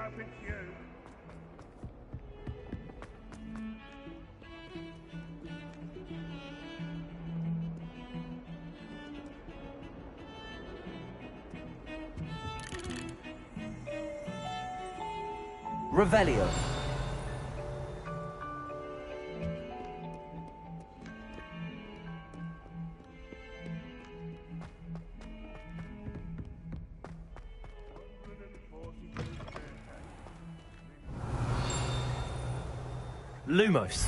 hope it's you. Revelio. Lumos.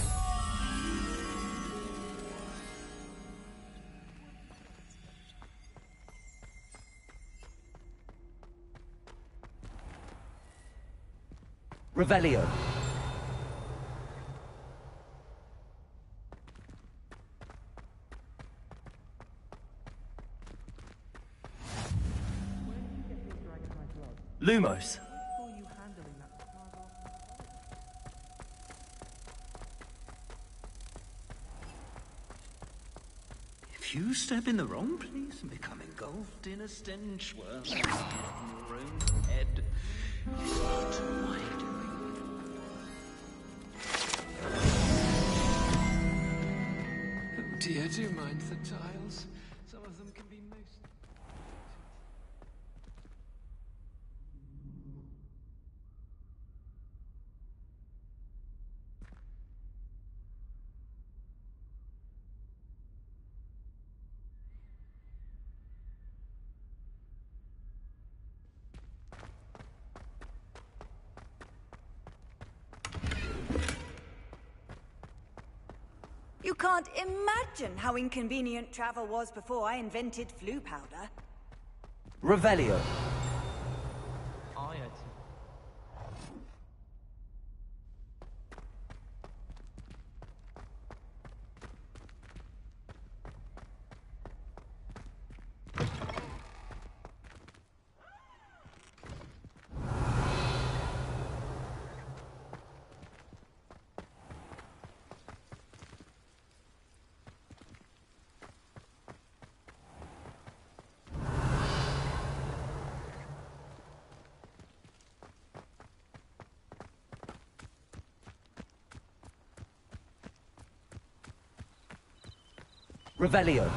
Revelio. Lumos. If you step in the wrong place and become engulfed in a stench worm in your own head, what am I doing? Oh dear, do mind the tiles. Some of them can be most... You can't imagine how inconvenient travel was before I invented flu powder. Revelio. Revelio.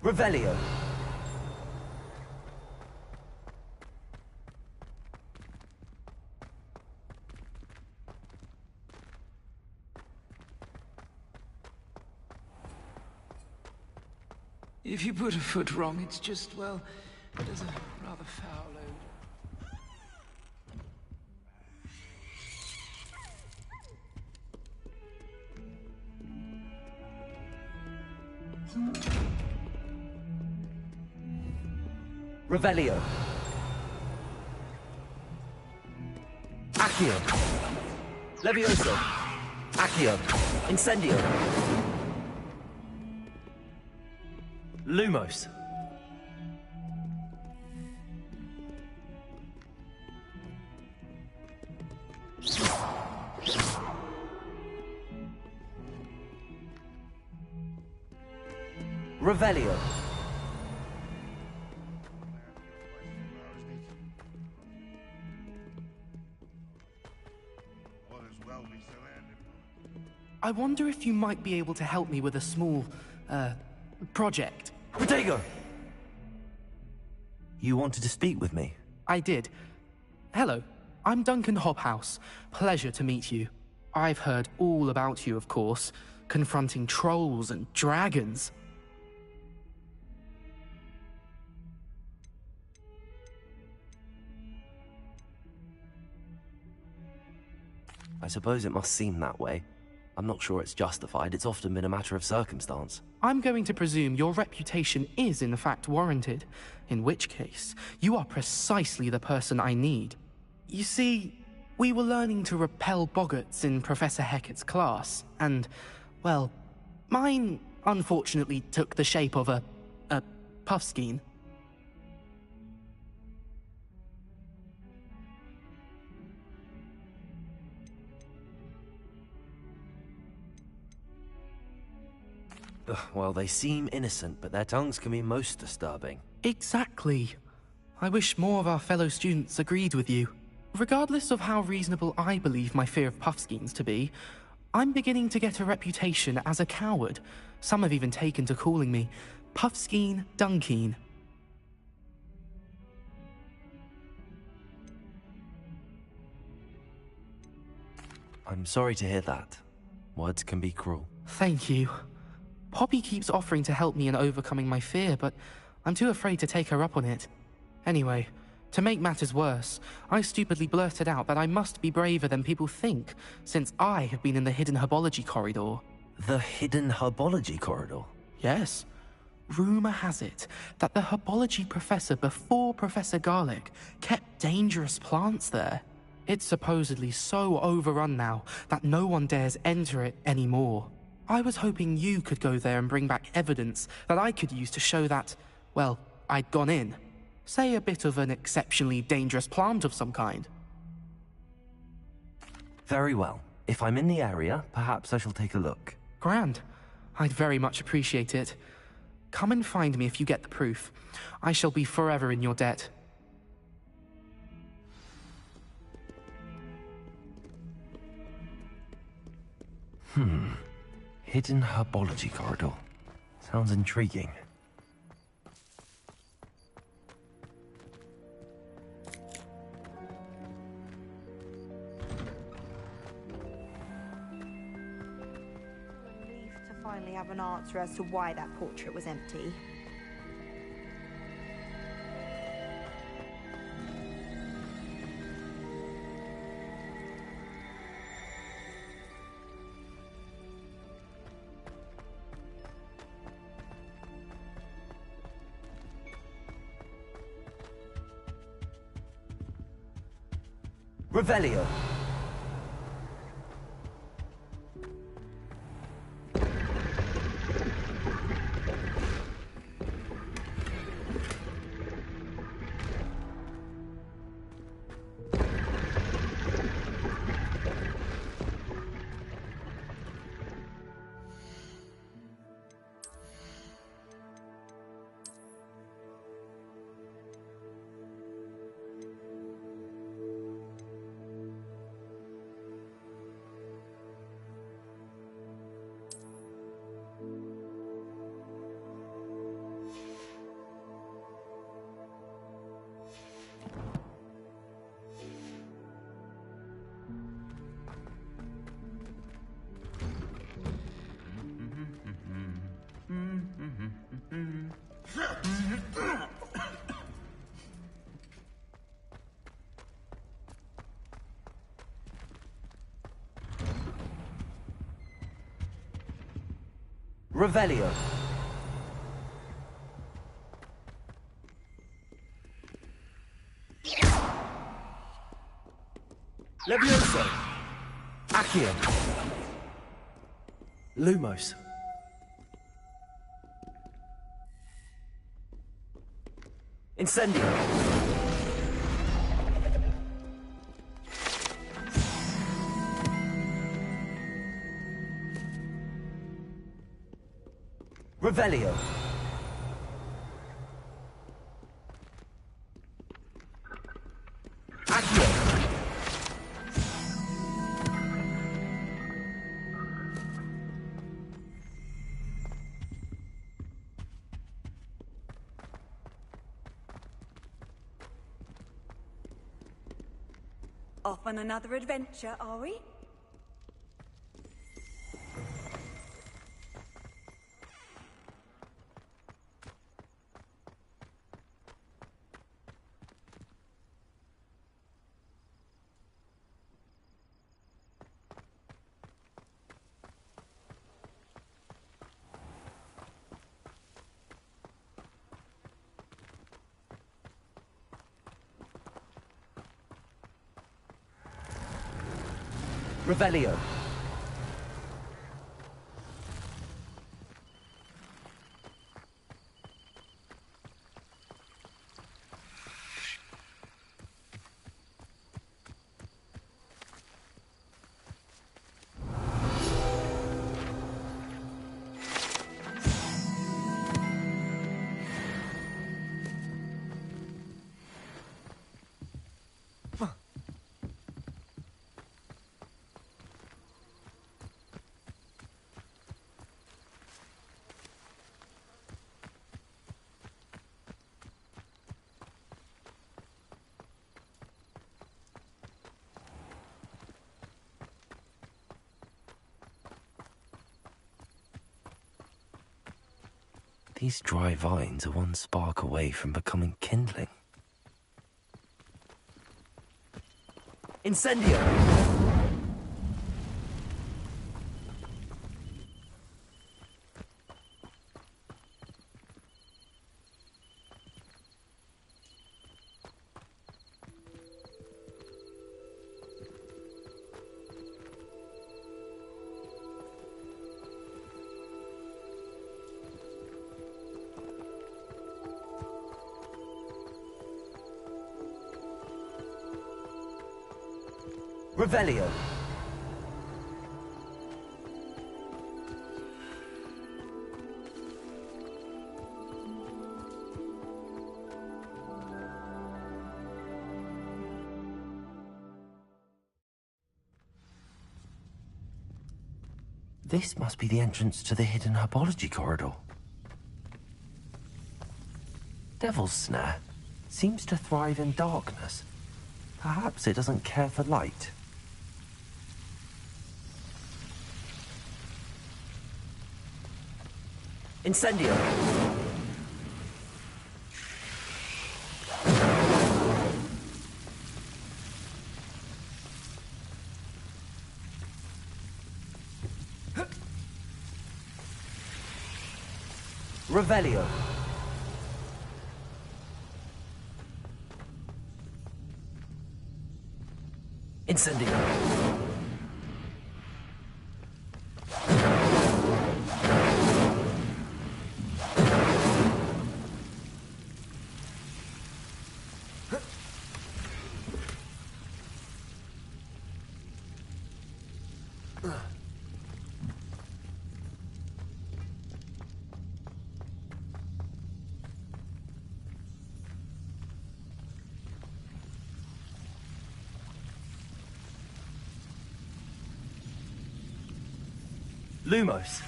Revelio. If you put a foot wrong, it's just, well, there's a rather foul odor. Revelio. Accio. Levioso. Accio. Incendio. Lumos. Revelio. I wonder if you might be able to help me with a small, project. Protego! You wanted to speak with me? I did. Hello, I'm Duncan Hobhouse. Pleasure to meet you. I've heard all about you, of course, confronting trolls and dragons. I suppose it must seem that way. I'm not sure it's justified. It's often been a matter of circumstance. I'm going to presume your reputation is in fact warranted, in which case, you are precisely the person I need. You see, we were learning to repel boggarts in Professor Hecat's class, and, well, mine unfortunately took the shape of a puffskein. Well, they seem innocent, but their tongues can be most disturbing. Exactly. I wish more of our fellow students agreed with you. Regardless of how reasonable I believe my fear of puffskeins to be, I'm beginning to get a reputation as a coward. Some have even taken to calling me Puffskein Dunkeen. I'm sorry to hear that. Words can be cruel. Thank you. Poppy keeps offering to help me in overcoming my fear, but I'm too afraid to take her up on it. Anyway, to make matters worse, I stupidly blurted out that I must be braver than people think, since I have been in the hidden herbology corridor. The hidden herbology corridor? Yes. Rumor has it that the herbology professor before Professor Garlic kept dangerous plants there. It's supposedly so overrun now that no one dares enter it anymore. I was hoping you could go there and bring back evidence that I could use to show that, well, I'd gone in. Say a bit of an exceptionally dangerous plant of some kind. Very well. If I'm in the area, perhaps I shall take a look. Grand. I'd very much appreciate it. Come and find me if you get the proof. I shall be forever in your debt. Hidden herbology corridor. Sounds intriguing. Relief to finally have an answer as to why that portrait was empty. Revelio. Revelio. Levioso. Accio. Lumos. Incendio. Revelio. Accio. Off on another adventure, are we? Revelio. These dry vines are one spark away from becoming kindling. Incendio! Revelio. This must be the entrance to the hidden herbology corridor. Devil's Snare seems to thrive in darkness. Perhaps it doesn't care for light. Incendio! Revelio! Incendio! Lumos.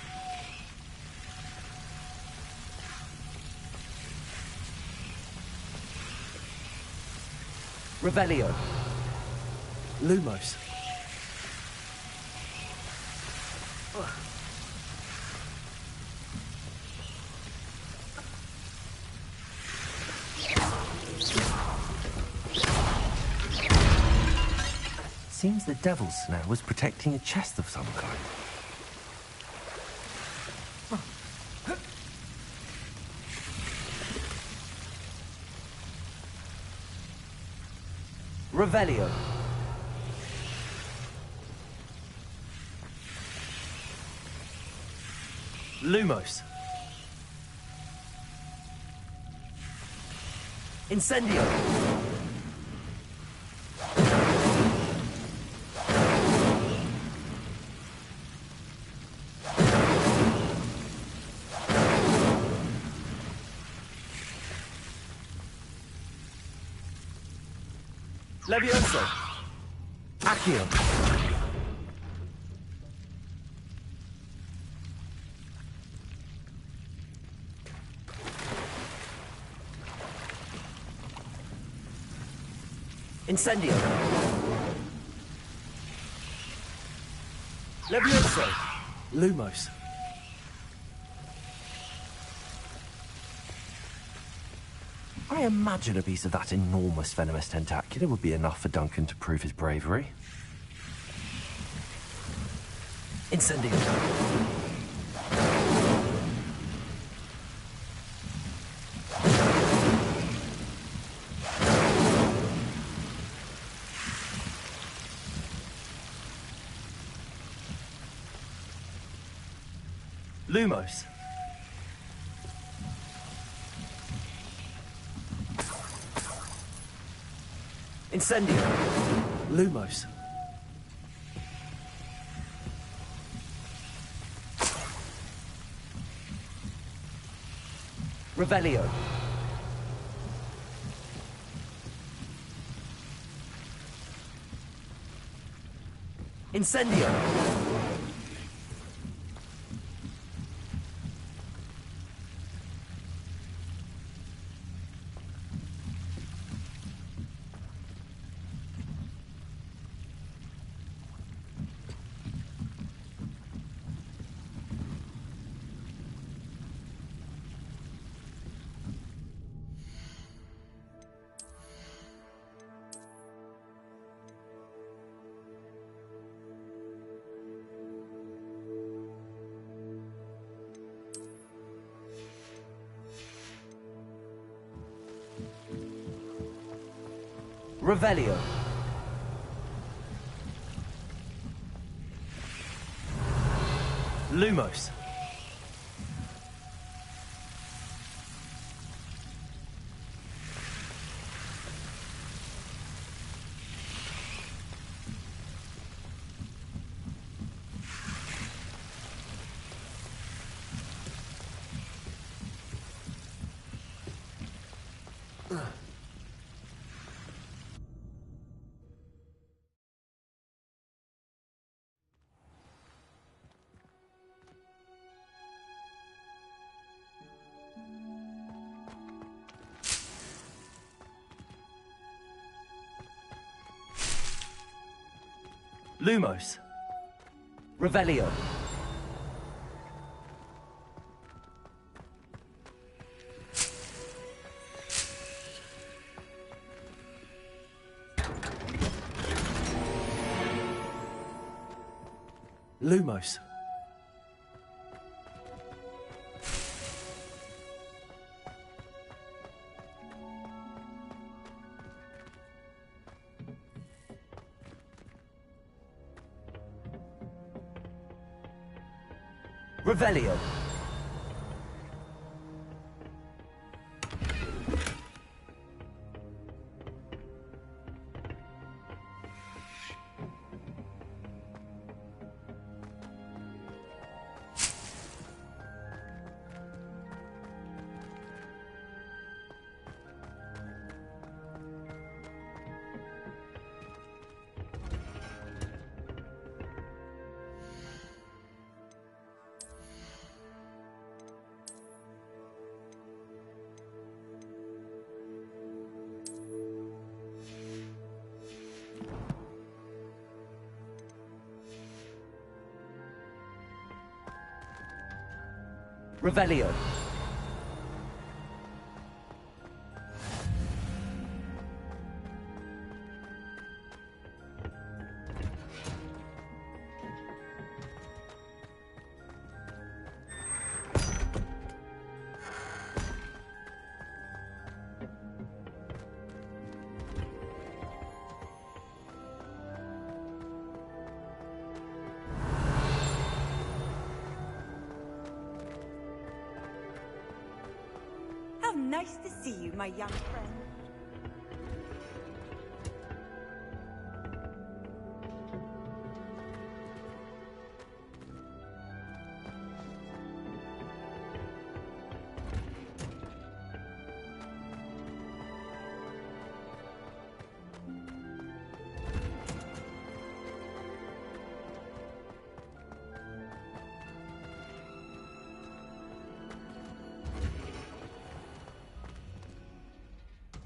Revelio. Lumos. Seems the Devil's Snare was protecting a chest of some kind. Revelio. Lumos. Incendio. Levioso. Accio. Incendio. Levioso. Lumos. I imagine a piece of that enormous venomous tentacular would be enough for Duncan to prove his bravery. Incendio. Lumos. Incendio. Lumos. Revelio. Incendio. Revelio. Lumos. Lumos. Revelio. Lumos. Revelio. Revelio. How nice to see you, my young friend.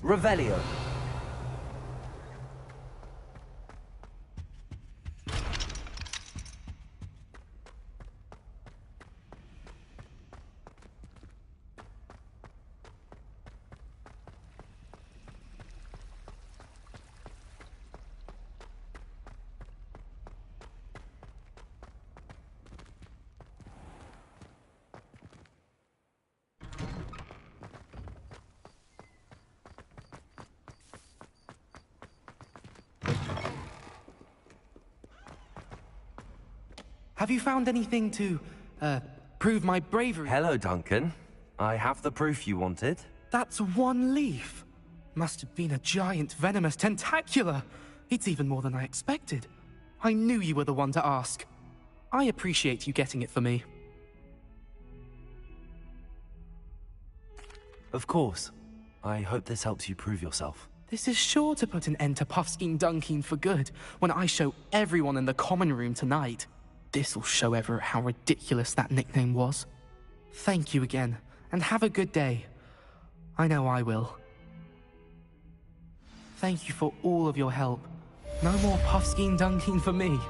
Revelio. Have you found anything to, prove my bravery. Hello, Duncan. I have the proof you wanted. That's one leaf. Must have been a giant venomous tentacula. It's even more than I expected. I knew you were the one to ask. I appreciate you getting it for me. Of course. I hope this helps you prove yourself. This is sure to put an end to Puffskein Dunkeen for good when I show everyone in the common room tonight. This'll show Everett how ridiculous that nickname was. Thank you again, and have a good day. I know I will. Thank you for all of your help. No more Puffskein Dunkeen for me.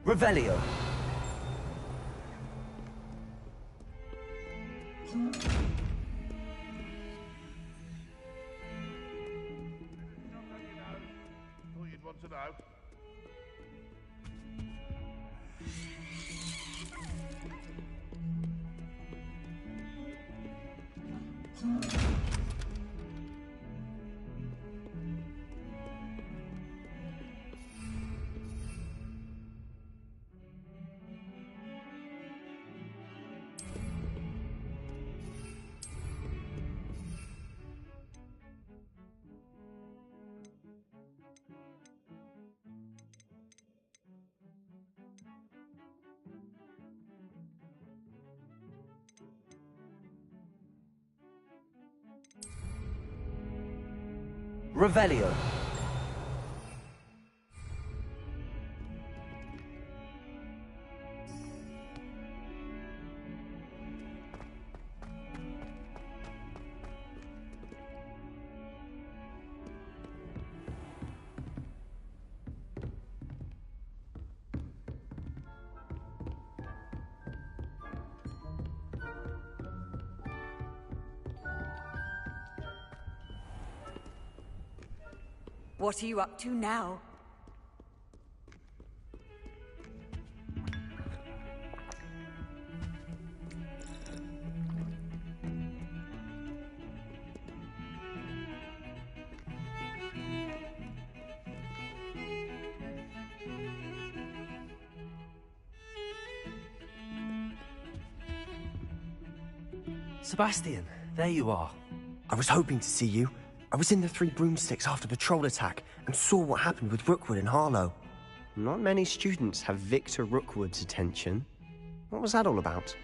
Revelio. Thought you'd want to know. Revelio. What are you up to now? Sebastian, there you are. I was hoping to see you. I was in the Three Broomsticks after the troll attack and saw what happened with Rookwood and Harlow. Not many students have Victor Rookwood's attention. What was that all about?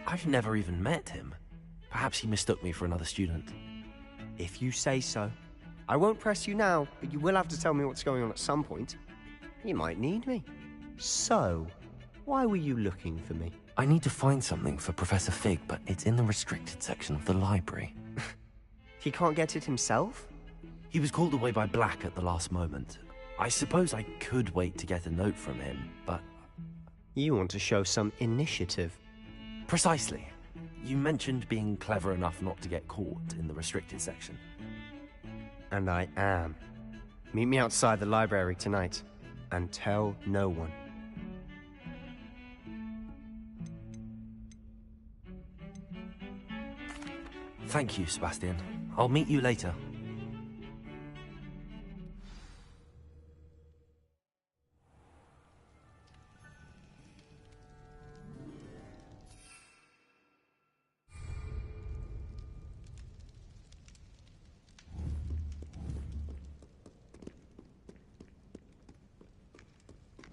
I've never even met him. Perhaps he mistook me for another student. If you say so. I won't press you now, but you will have to tell me what's going on at some point. You might need me. So, why were you looking for me? I need to find something for Professor Fig, but it's in the restricted section of the library. He can't get it himself? He was called away by Black at the last moment. I suppose I could wait to get a note from him, but... You want to show some initiative. Precisely. You mentioned being clever enough not to get caught in the restricted section. And I am. Meet me outside the library tonight, and tell no one. Thank you, Sebastian. I'll meet you later.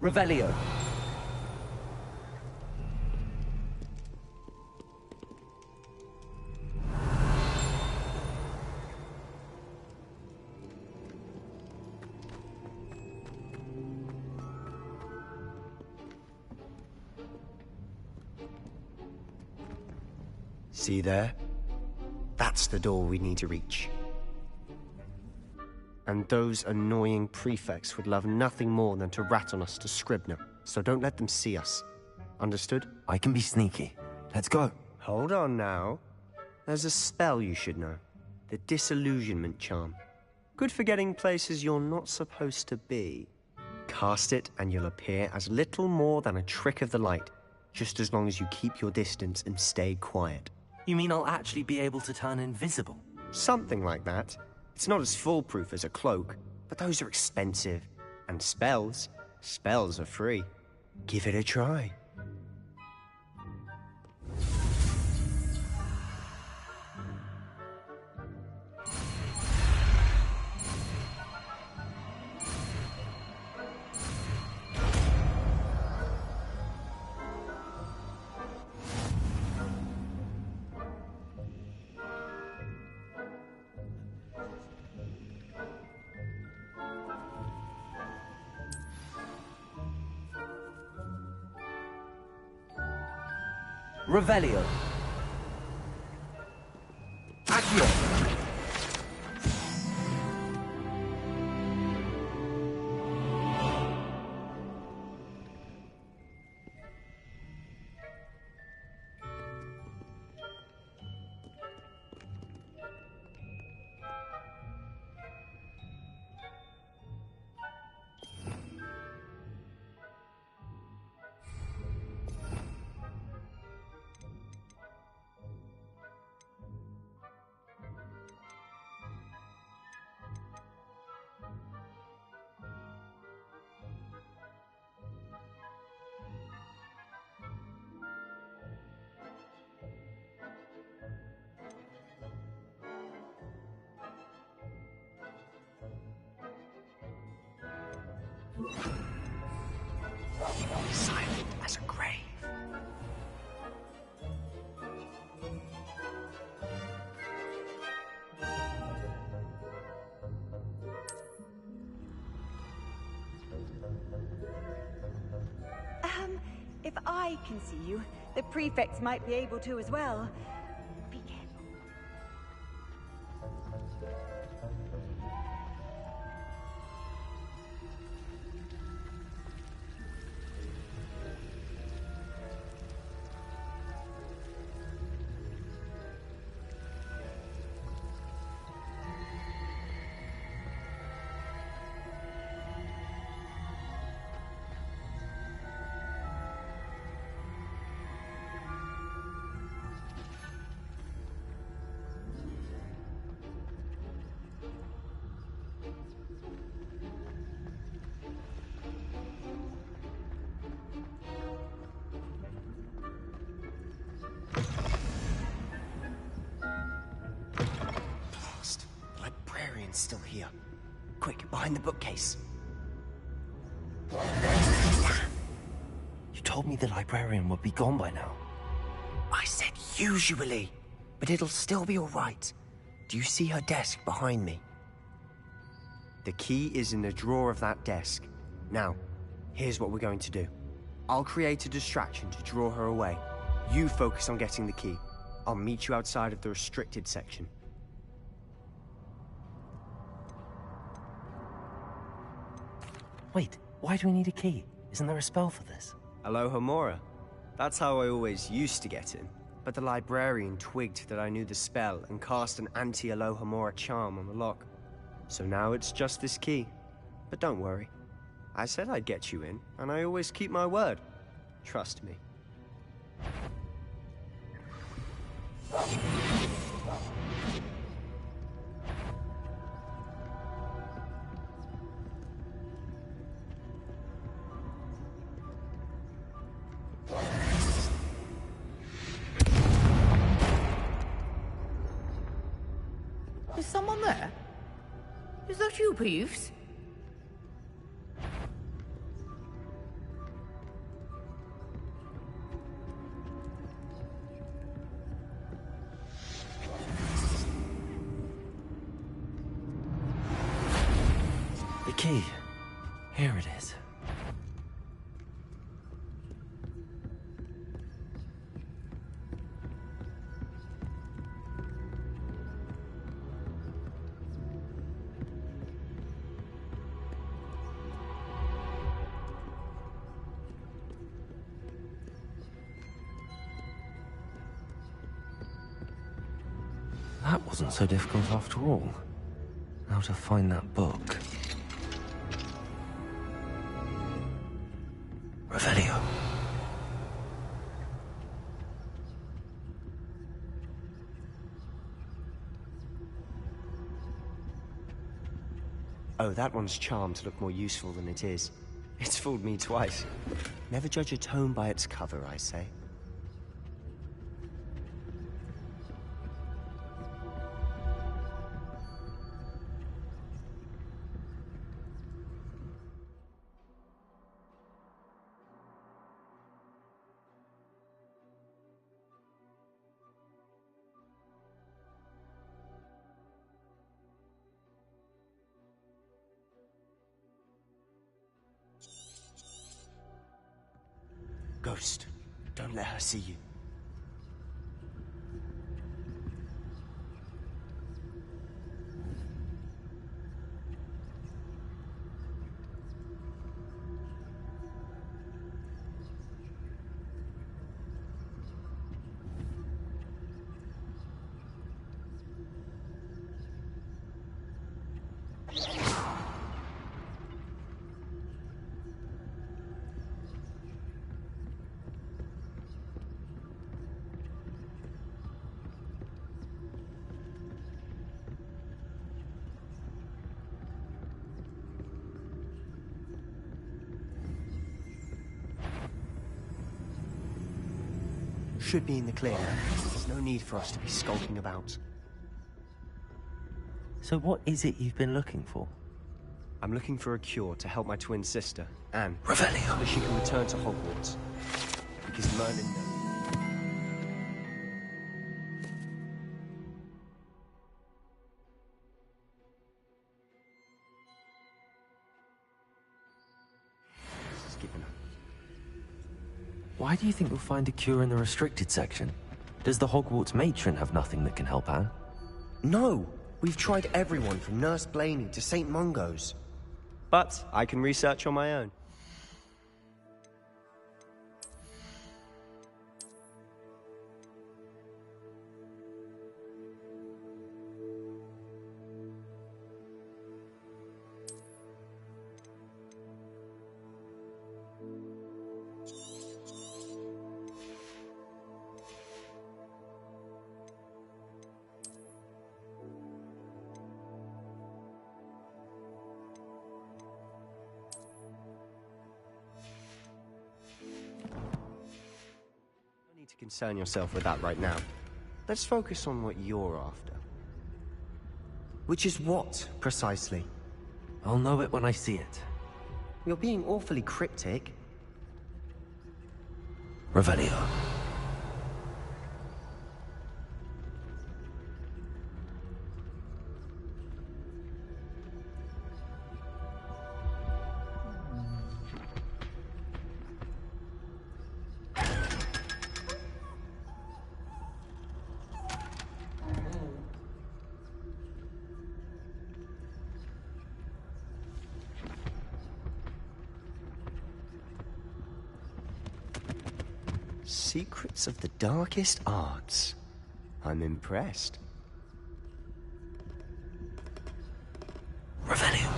Revelio. See there? That's the door we need to reach. And those annoying prefects would love nothing more than to rat on us to Scribner, so don't let them see us. Understood? I can be sneaky. Let's go. Hold on now. There's a spell you should know. The Disillusionment Charm. Good for getting places you're not supposed to be. Cast it and you'll appear as little more than a trick of the light, just as long as you keep your distance and stay quiet. You mean I'll actually be able to turn invisible? Something like that. It's not as foolproof as a cloak, but those are expensive. And spells are free. Give it a try. Revelio. Accio. Silent as a grave. If I can see you, the prefects might be able to as well. Be careful. Still here. Quick, behind the bookcase. You told me the librarian would be gone by now. I said usually, but it'll still be all right. Do you see her desk behind me? The key is in the drawer of that desk. Now, here's what we're going to do. I'll create a distraction to draw her away. You focus on getting the key. I'll meet you outside of the restricted section. Wait, why do we need a key? Isn't there a spell for this? Alohomora. That's how I always used to get in. But the librarian twigged that I knew the spell and cast an anti-Alohomora charm on the lock. So now it's just this key. But don't worry. I said I'd get you in, and I always keep my word. Trust me. Is someone there? Is that you, Peeves? The key. Here it is. That wasn't so difficult after all. Now to find that book. Revelio. Oh, that one's charmed to look more useful than it is. It's fooled me twice. Never judge a tome by its cover, I say. Ghost, don't let her see you. Should be in the clear. There's no need for us to be skulking about. So what is it you've been looking for? I'm looking for a cure to help my twin sister, Anne. Revelio. So that she can return to Hogwarts. Because Merlin knows. She's given up. Why do you think you'll find a cure in the restricted section? Does the Hogwarts matron have nothing that can help Anne? No! We've tried everyone from Nurse Blaney to St. Mungo's. But I can research on my own. Concern yourself with that right now. Let's focus on what you're after. Which is what, precisely? I'll know it when I see it. You're being awfully cryptic. Revelio. Secrets of the darkest arts. I'm impressed. Revelio.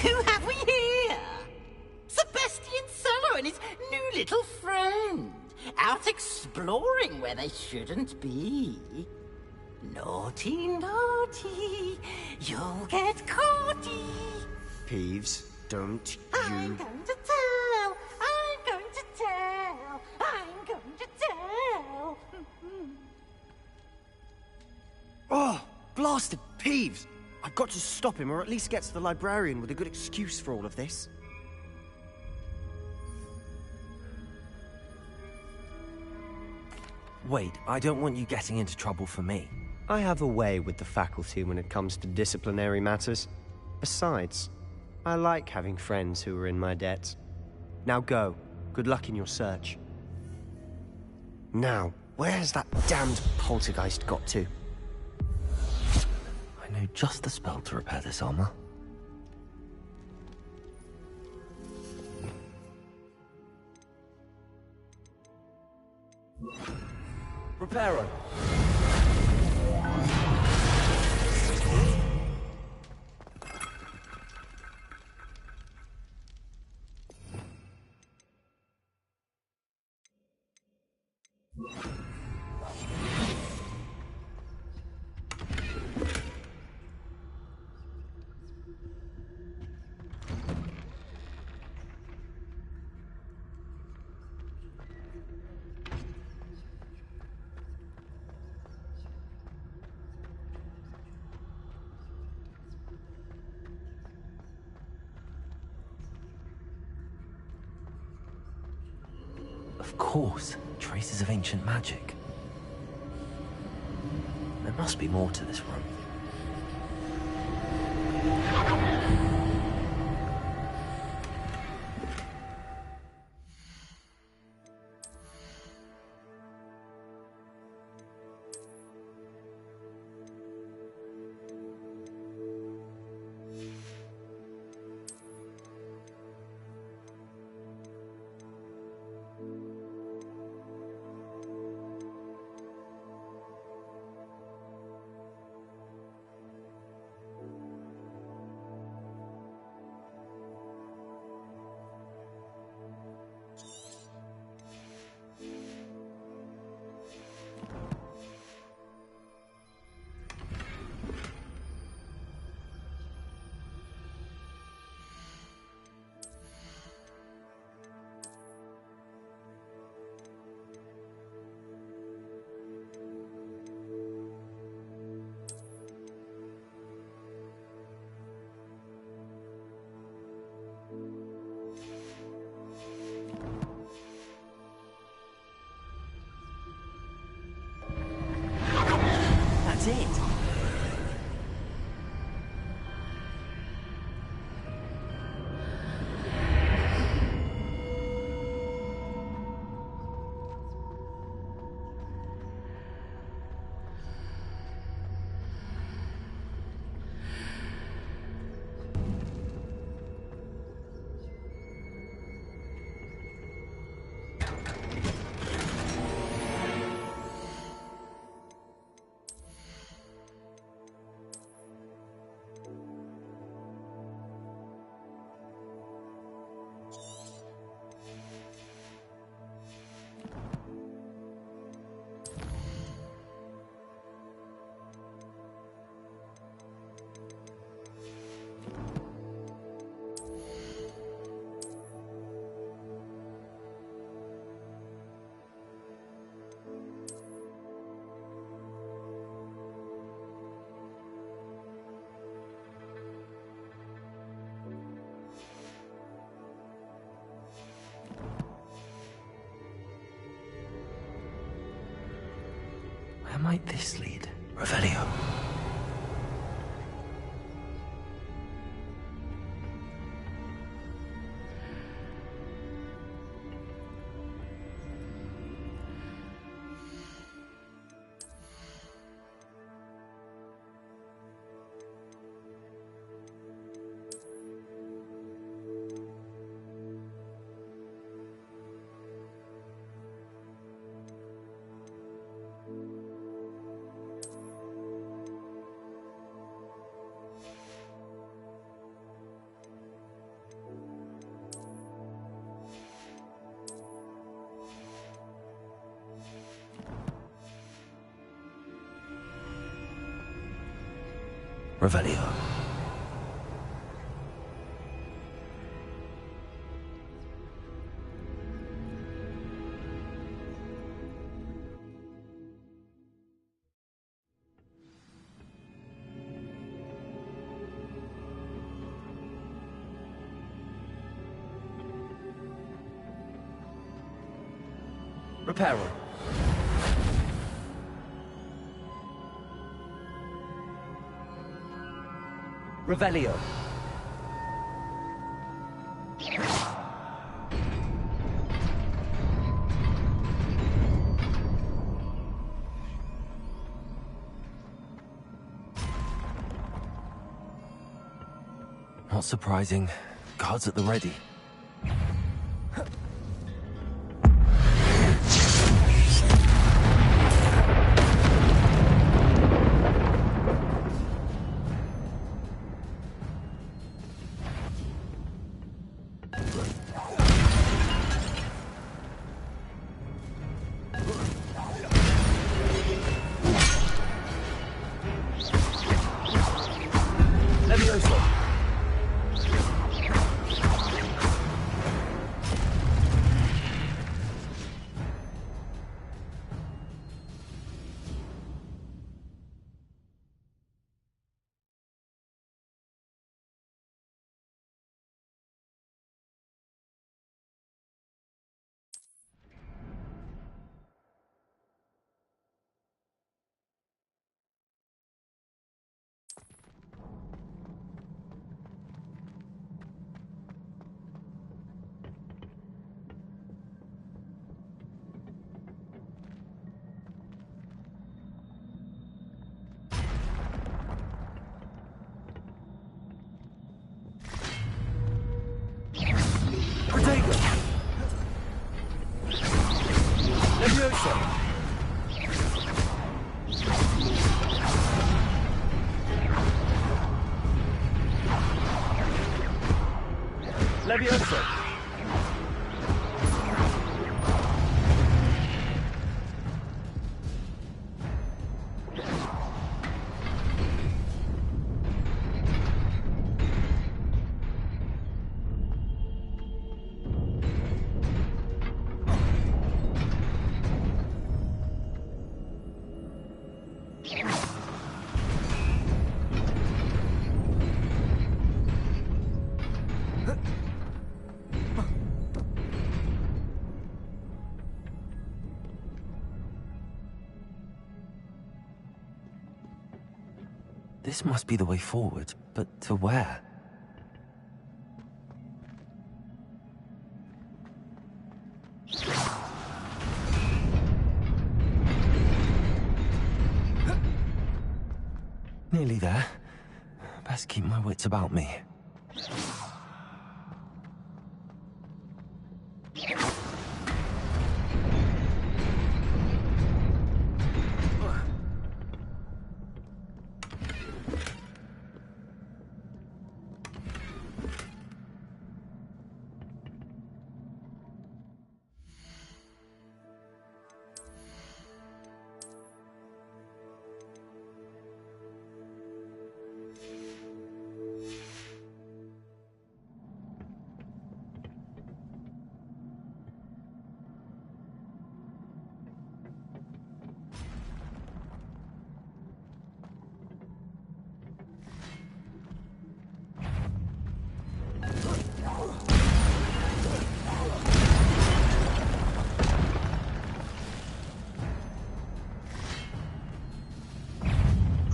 Who have we here? Sebastian Cello and his new little friend. Out exploring where they shouldn't be. Naughty, naughty. You'll get caughty. Peeves, don't I'm you... going to tell. I'm going to tell. bastard Peeves! I've got to stop him, or at least get to the librarian with a good excuse for all of this. Wait, I don't want you getting into trouble for me. I have a way with the faculty when it comes to disciplinary matters. Besides, I like having friends who are in my debt. Now go. Good luck in your search. Now, where has that damned poltergeist got to? I know just the spell to repair this armor. Reparo! Of course, traces of ancient magic. There must be more to this room. That's it. Where might this lead? Revelio. Revelio. Reparo. Revelio. Not surprising. Guards at the ready. Levioso. This must be the way forward, but to where? Nearly there. Best keep my wits about me.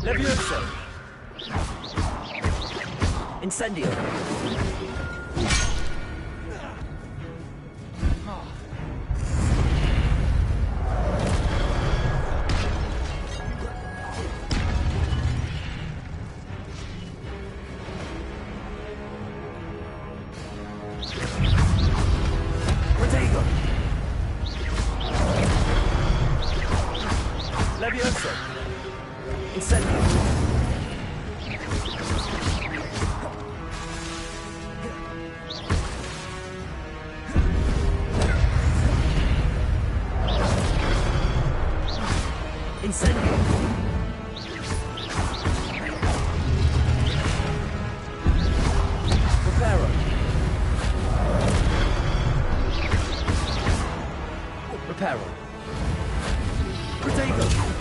Levioso. Incendio. Protego. Levioso. Incendio. Incendio. Reparo. Reparo. Protego.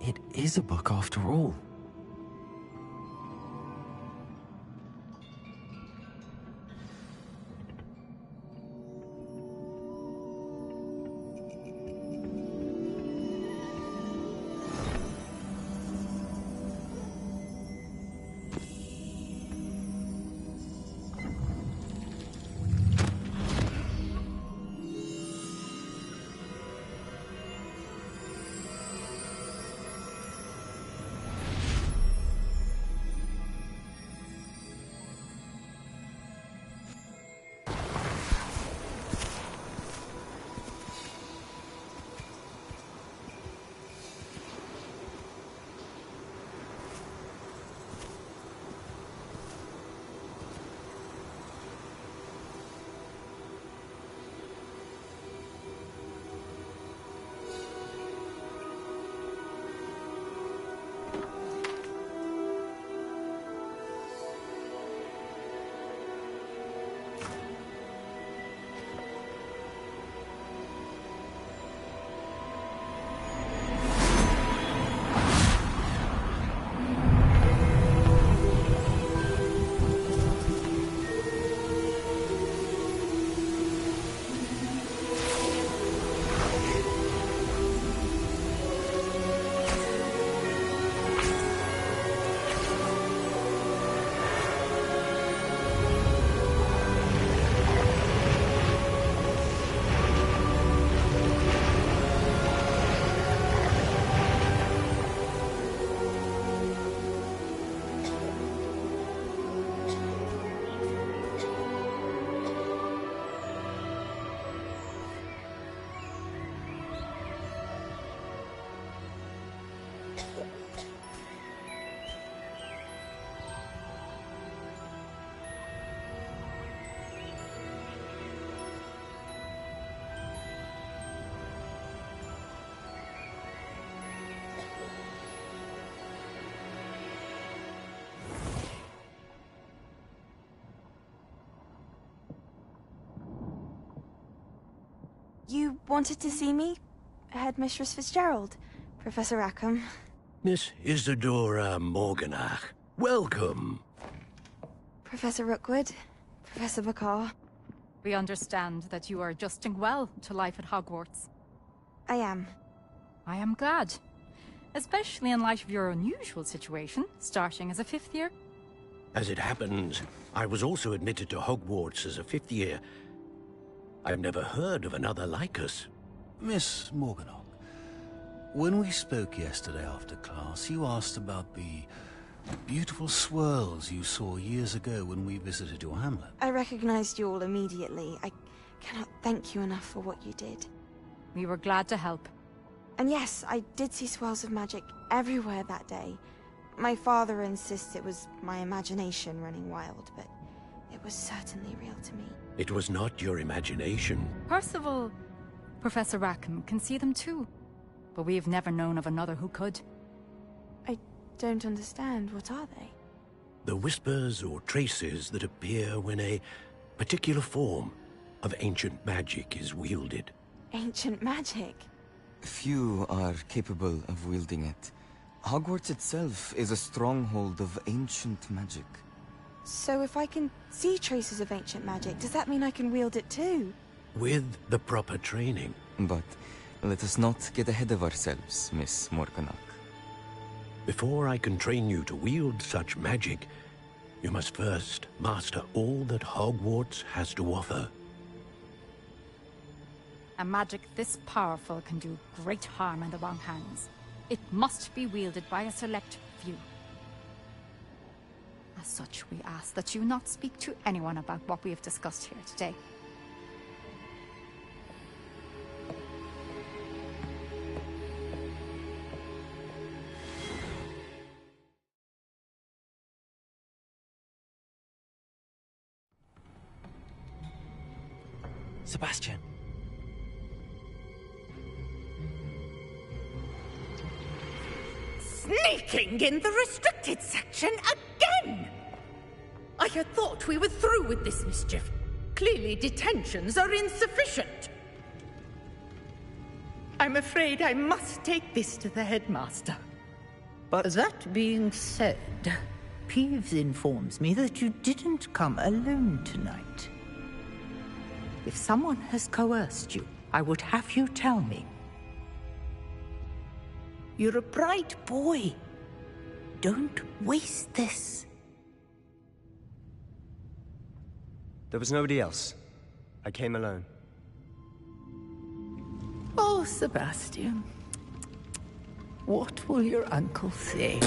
It is a book after all. You wanted to see me? Headmistress Fitzgerald? Professor Rackham? Miss Isadora Morganach, welcome. Professor Rookwood? Professor Bakar? We understand that you are adjusting well to life at Hogwarts. I am. I am glad. Especially in light of your unusual situation, starting as a 5th year. As it happens, I was also admitted to Hogwarts as a 5th year. I've never heard of another like us. Miss Morganach, when we spoke yesterday after class, you asked about the beautiful swirls you saw years ago when we visited your hamlet. I recognized you all immediately. I cannot thank you enough for what you did. We were glad to help. And yes, I did see swirls of magic everywhere that day. My father insists it was my imagination running wild, but it was certainly real to me. It was not your imagination. Percival, Professor Rackham can see them too. But we have never known of another who could. I don't understand. What are they? The whispers or traces that appear when a particular form of ancient magic is wielded. Ancient magic? Few are capable of wielding it. Hogwarts itself is a stronghold of ancient magic. So if I can see traces of ancient magic, does that mean I can wield it too? With the proper training. But let us not get ahead of ourselves, Miss Morganach. Before I can train you to wield such magic, you must first master all that Hogwarts has to offer. A magic this powerful can do great harm in the wrong hands. It must be wielded by a select few. As such, we ask that you not speak to anyone about what we have discussed here today. Sebastian. Sneaking in the restricted section again! I had thought we were through with this mischief. Clearly detentions are insufficient. I'm afraid I must take this to the headmaster. But... That being said, Peeves informs me that you didn't come alone tonight. If someone has coerced you, I would have you tell me. You're a bright boy. Don't waste this. There was nobody else. I came alone. Oh, Sebastian. What will your uncle say?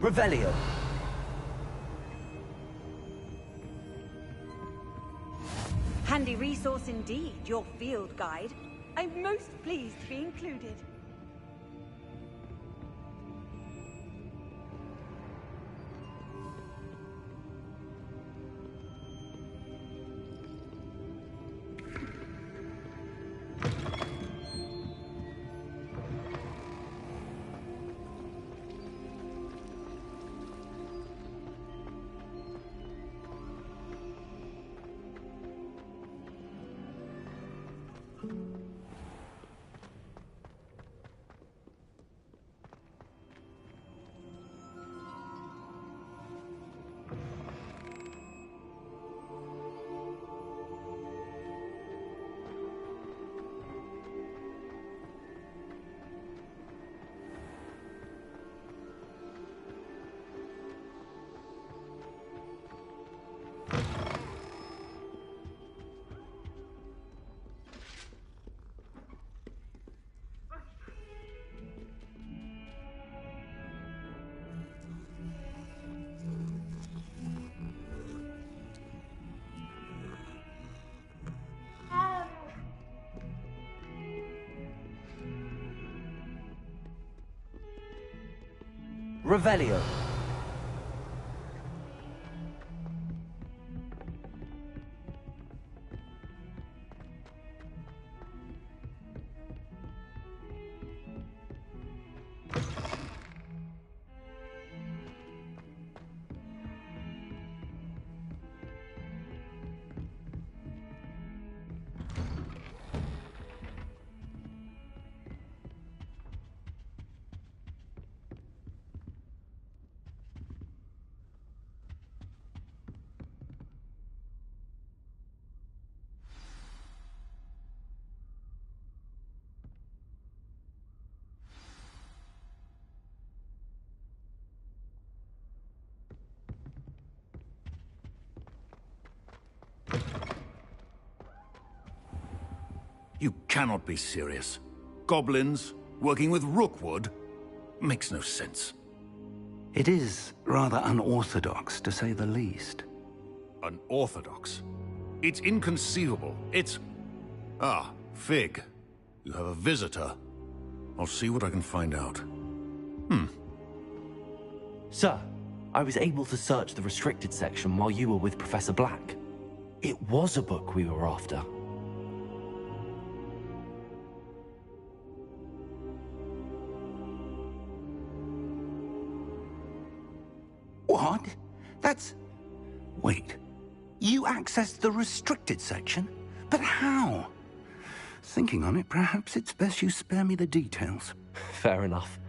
Revelio. Handy resource indeed, your field guide. I'm most pleased to be included. Revelio. You cannot be serious. Goblins working with Rookwood? Makes no sense. It is rather unorthodox, to say the least. Unorthodox? It's inconceivable. It's... Ah, Fig. You have a visitor. I'll see what I can find out. Sir, I was able to search the restricted section while you were with Professor Black. It was a book we were after. What? That's... Wait. You accessed the restricted section? But how? Thinking on it, perhaps it's best you spare me the details. Fair enough.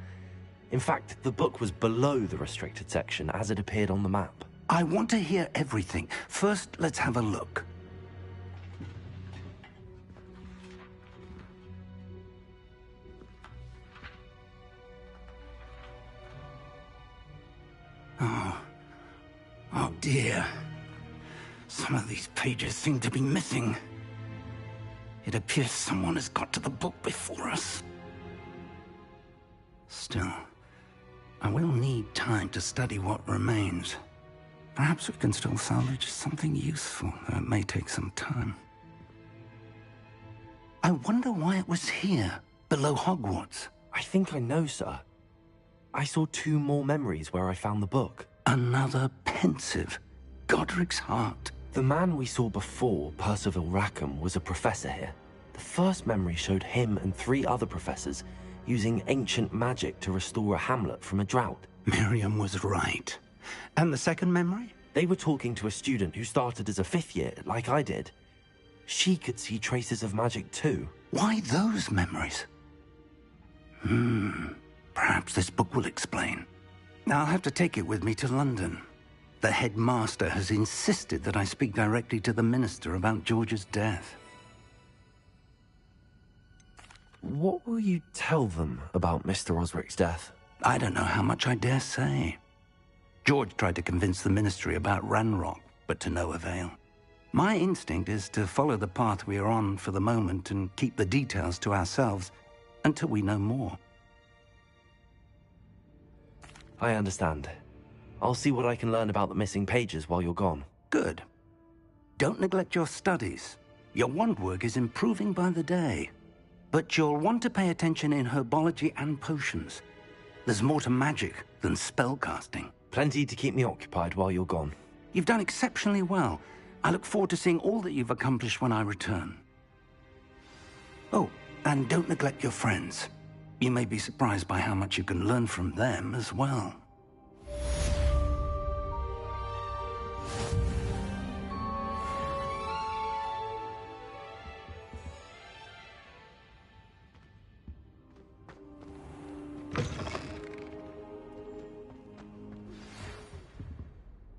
In fact, the book was below the restricted section as it appeared on the map. I want to hear everything. First, let's have a look. Oh dear. Some of these pages seem to be missing. It appears someone has got to the book before us. Still, I will need time to study what remains. Perhaps we can still salvage something useful, though it may take some time. I wonder why it was here, below Hogwarts. I think I know, sir. I saw 2 more memories where I found the book. Another pensive. Godric's heart. The man we saw before, Percival Rackham, was a professor here. The first memory showed him and 3 other professors using ancient magic to restore a hamlet from a drought. Miriam was right. And the second memory? They were talking to a student who started as a 5th year, like I did. She could see traces of magic too. Why those memories? Perhaps this book will explain. I'll have to take it with me to London. The headmaster has insisted that I speak directly to the minister about George's death. What will you tell them about Mr. Osric's death? I don't know how much I dare say. George tried to convince the ministry about Ranrock, but to no avail. My instinct is to follow the path we are on for the moment and keep the details to ourselves until we know more. I understand. I'll see what I can learn about the missing pages while you're gone. Good. Don't neglect your studies. Your wand work is improving by the day. But you'll want to pay attention in herbology and potions. There's more to magic than spellcasting. Plenty to keep me occupied while you're gone. You've done exceptionally well. I look forward to seeing all that you've accomplished when I return. Oh, and don't neglect your friends. You may be surprised by how much you can learn from them as well.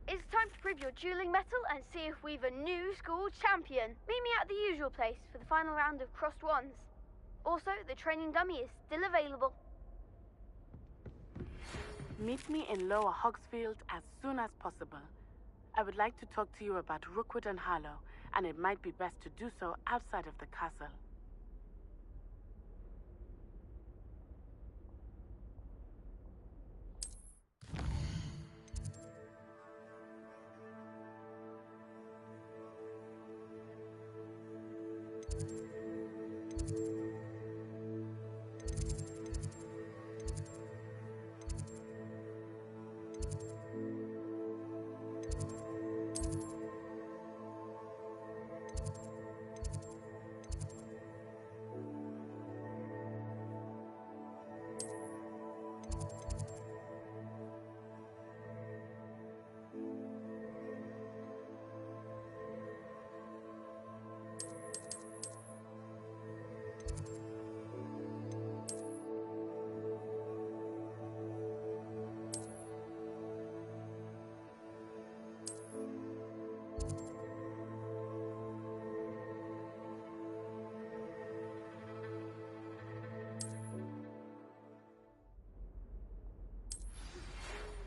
It's time to prove your dueling mettle and see if we've a new school champion. Meet me at the usual place for the final round of crossed wands. Also, the training dummy is still available. Meet me in Lower Hogsfield as soon as possible. I would like to talk to you about Rookwood and Harlow, and it might be best to do so outside of the castle.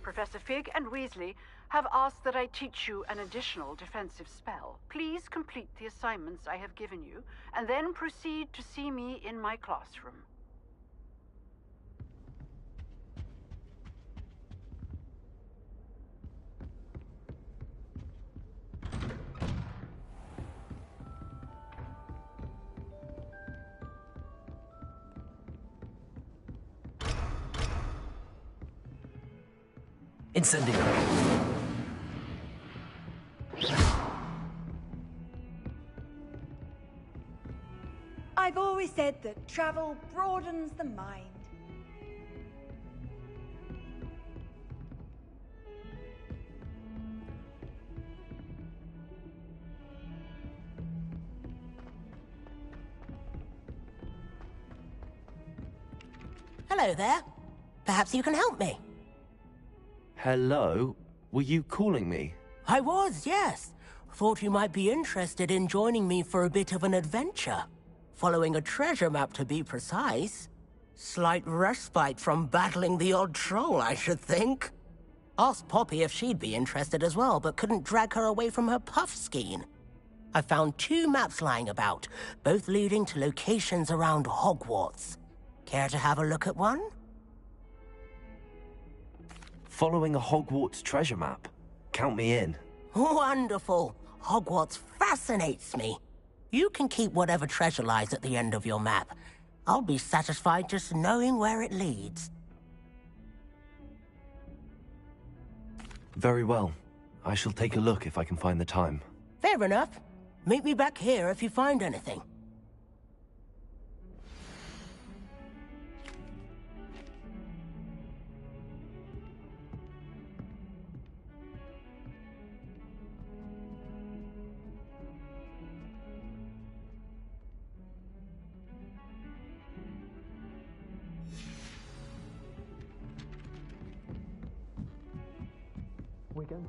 Professor Fig and Weasley have asked that I teach you an additional defensive spell. Please complete the assignments I have given you, and then proceed to see me in my classroom. Incendio. I've always said that travel broadens the mind. Hello there. Perhaps you can help me. Hello? Were you calling me? I was, yes. Thought you might be interested in joining me for a bit of an adventure. Following a treasure map, to be precise. Slight respite from battling the odd troll, I should think. Asked Poppy if she'd be interested as well, but couldn't drag her away from her puff skein. I found 2 maps lying about, both leading to locations around Hogwarts. Care to have a look at one? Following a Hogwarts treasure map? Count me in. Wonderful. Hogwarts fascinates me. You can keep whatever treasure lies at the end of your map. I'll be satisfied just knowing where it leads. Very well. I shall take a look if I can find the time. Fair enough. Meet me back here if you find anything. Wigan?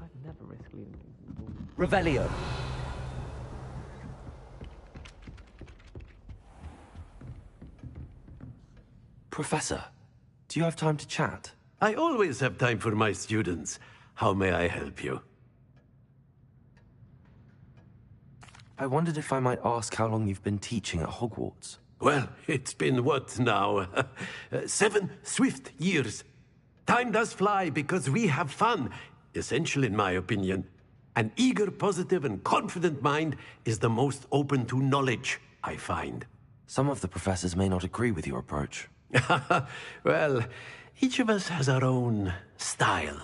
I'd never risk leaving things. Revelio. Professor, do you have time to chat? I always have time for my students. How may I help you? I wondered if I might ask how long you've been teaching at Hogwarts. Well, it's been what now? 7 swift years. Time does fly because we have fun. Essential in my opinion. An eager, positive, and confident mind is the most open to knowledge, I find. Some of the professors may not agree with your approach. Well, each of us has our own style,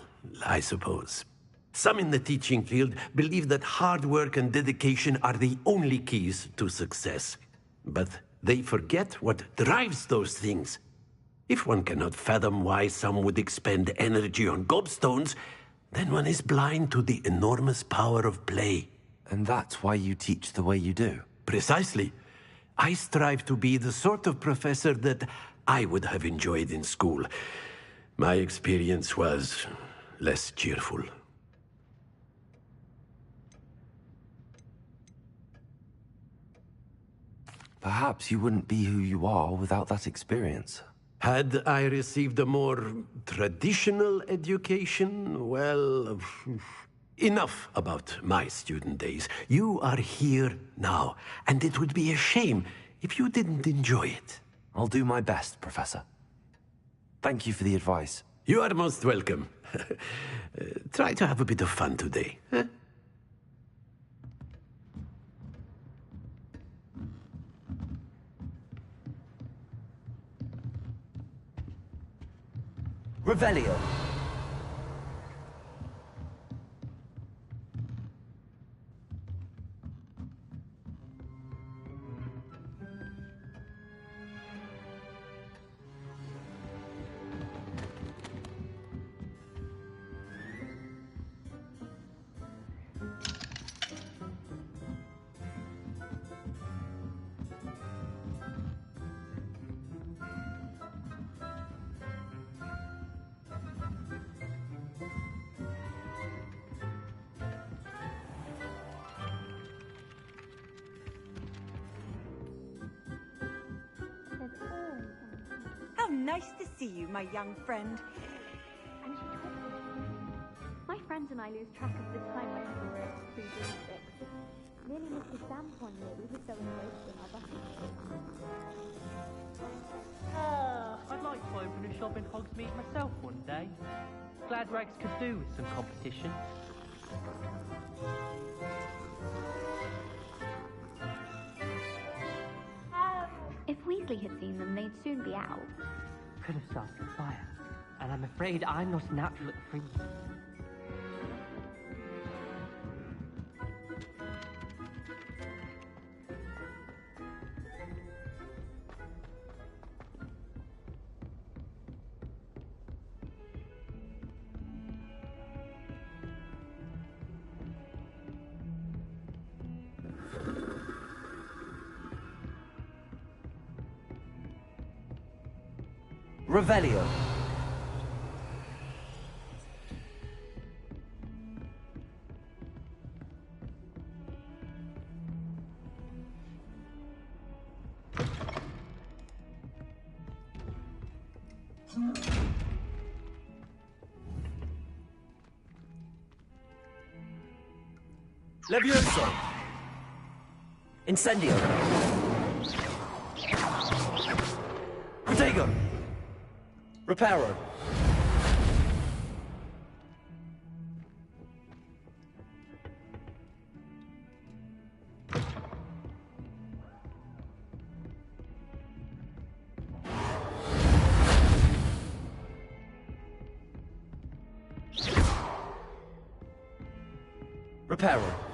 I suppose. Some in the teaching field believe that hard work and dedication are the only keys to success. But they forget what drives those things. If one cannot fathom why some would expend energy on gobstones, then one is blind to the enormous power of play. And that's why you teach the way you do? Precisely. I strive to be the sort of professor that I would have enjoyed in school. My experience was less cheerful. Perhaps you wouldn't be who you are without that experience. Had I received a more traditional education, well, enough about my student days. You are here now, and it would be a shame if you didn't enjoy it. I'll do my best, Professor. Thank you for the advice. You are most welcome. Try to have a bit of fun today, huh? Revelio. How nice to see you, my young friend. And she talked to me. My friends and I lose track of the time whenever we're at 3 broomsticks. Nearly missed the stamp on you. We were so engrossed in our buses. I'd like to open a shop in Hogsmeade myself one day. Glad Rags could do with some competition. If Weasley had seen them, they'd soon be out. Could have started a fire, and I'm afraid I'm not natural at freezing. Revelio. Levioso. Incendio. Protego. Reparo. Reparo.